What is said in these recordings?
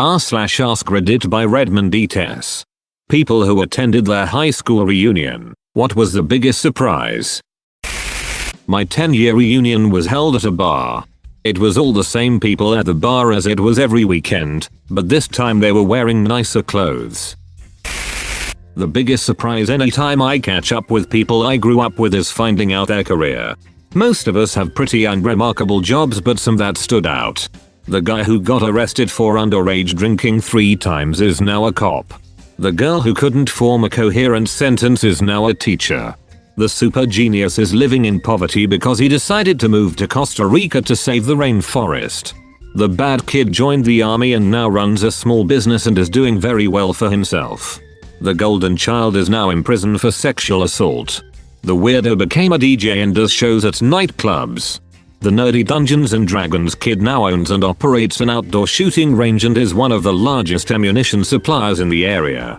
r/AskReddit by Redmond Eats. People who attended their high school reunion. What was the biggest surprise? My 10-year reunion was held at a bar. It was all the same people at the bar as it was every weekend, but this time they were wearing nicer clothes. The biggest surprise anytime I catch up with people I grew up with is finding out their career. Most of us have pretty unremarkable jobs, but some that stood out. The guy who got arrested for underage drinking 3 times is now a cop. The girl who couldn't form a coherent sentence is now a teacher. The super genius is living in poverty because he decided to move to Costa Rica to save the rainforest. The bad kid joined the army and now runs a small business and is doing very well for himself. The golden child is now in prison for sexual assault. The weirdo became a DJ and does shows at nightclubs. The nerdy Dungeons and Dragons kid now owns and operates an outdoor shooting range and is one of the largest ammunition suppliers in the area.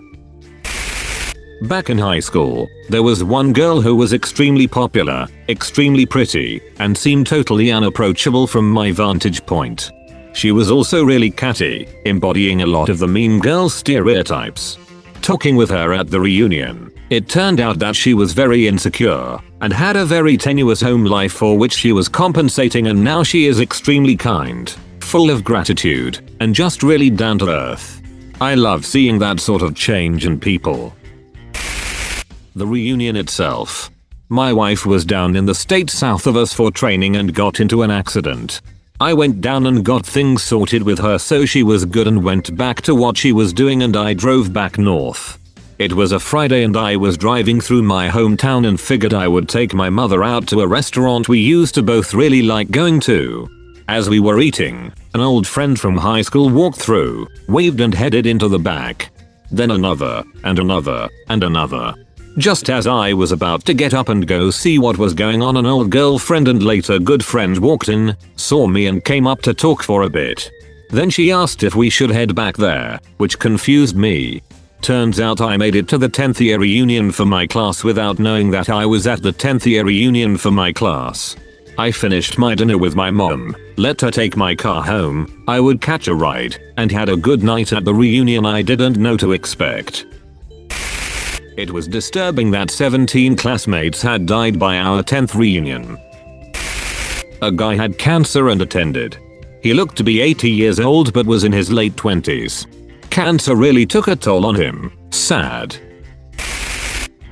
Back in high school, there was one girl who was extremely popular, extremely pretty, and seemed totally unapproachable from my vantage point. She was also really catty, embodying a lot of the mean girl stereotypes. Talking with her at the reunion, it turned out that she was very insecure and had a very tenuous home life for which she was compensating, and now she is extremely kind, full of gratitude, and just really down to earth. I love seeing that sort of change in people. The reunion itself. My wife was down in the state south of us for training and got into an accident. I went down and got things sorted with her, so she was good and went back to what she was doing, and I drove back north. It was a Friday and I was driving through my hometown and figured I would take my mother out to a restaurant we used to both really like going to. As we were eating, an old friend from high school walked through, waved and headed into the back. Then another, and another, and another. Just as I was about to get up and go see what was going on, an old girlfriend and later good friend walked in, saw me and came up to talk for a bit. Then she asked if we should head back there, which confused me. Turns out I made it to the 10th year reunion for my class without knowing that I was at the 10th year reunion for my class. I finished my dinner with my mom, let her take my car home, I would catch a ride, and had a good night at the reunion I didn't know to expect. It was disturbing that 17 classmates had died by our 10th reunion. A guy had cancer and attended. He looked to be 80 years old but was in his late 20s. Cancer really took a toll on him. Sad.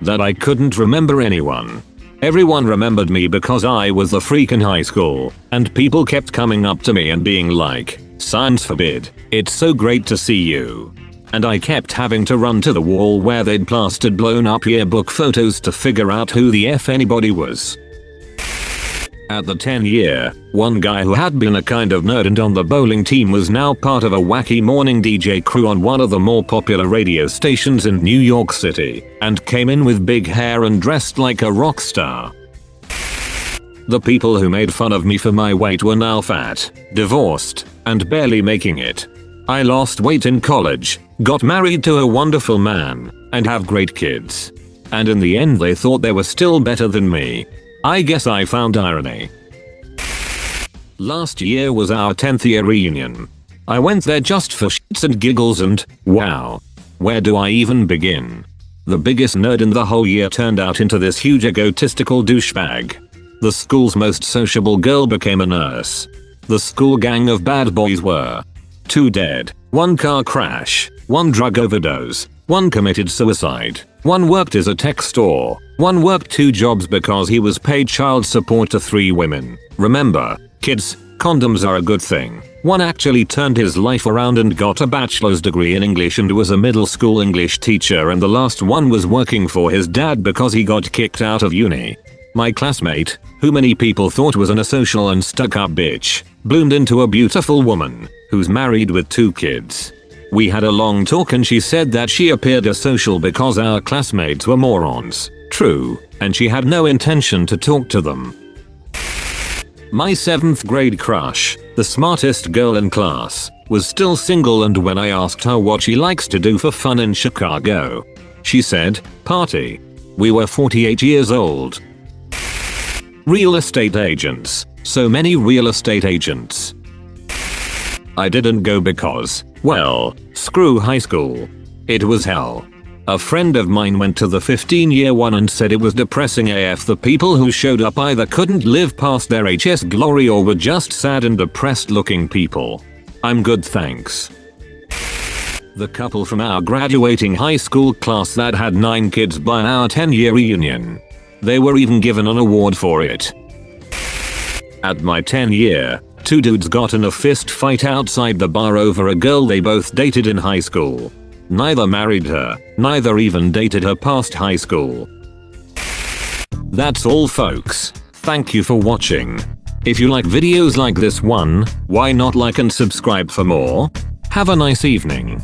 That I couldn't remember anyone. Everyone remembered me because I was the freak in high school, and people kept coming up to me and being like, "Science forbid, it's so great to see you." And I kept having to run to the wall where they'd plastered blown up yearbook photos to figure out who the F anybody was. At the 10-year, one guy who had been a kind of nerd and on the bowling team was now part of a wacky morning DJ crew on one of the more popular radio stations in New York City, and came in with big hair and dressed like a rock star. The people who made fun of me for my weight were now fat, divorced, and barely making it. I lost weight in college, got married to a wonderful man, and have great kids. And in the end they thought they were still better than me. I guess I found irony. Last year was our 10th year reunion. I went there just for shits and giggles and, wow. Where do I even begin? The biggest nerd in the whole year turned out into this huge egotistical douchebag. The school's most sociable girl became a nurse. The school gang of bad boys were 2 dead, 1 car crash, 1 drug overdose, 1 committed suicide, 1 worked as a tech store, 1 worked 2 jobs because he was paid child support to 3 women. Remember, kids, condoms are a good thing. 1 actually turned his life around and got a bachelor's degree in English and was a middle school English teacher, and the last one was working for his dad because he got kicked out of uni. My classmate, who many people thought was an asocial and stuck-up bitch, bloomed into a beautiful woman, who's married with 2 kids. We had a long talk and she said that she appeared asocial because our classmates were morons. True, and she had no intention to talk to them. My 7th grade crush, the smartest girl in class, was still single, and when I asked her what she likes to do for fun in Chicago, she said, party. We were 48 years old. Real estate agents. So many real estate agents. I didn't go because Well, screw high school. It was hell. A friend of mine went to the 15-year one and said it was depressing AF. The people who showed up either couldn't live past their HS glory or were just sad and depressed looking people. I'm good, thanks. The couple from our graduating high school class that had 9 kids by our 10-year reunion. They were even given an award for it. At my 10-year, 2 dudes got in a fist fight outside the bar over a girl they both dated in high school. Neither married her, neither even dated her past high school. That's all, folks. Thank you for watching. If you like videos like this one, why not like and subscribe for more? Have a nice evening.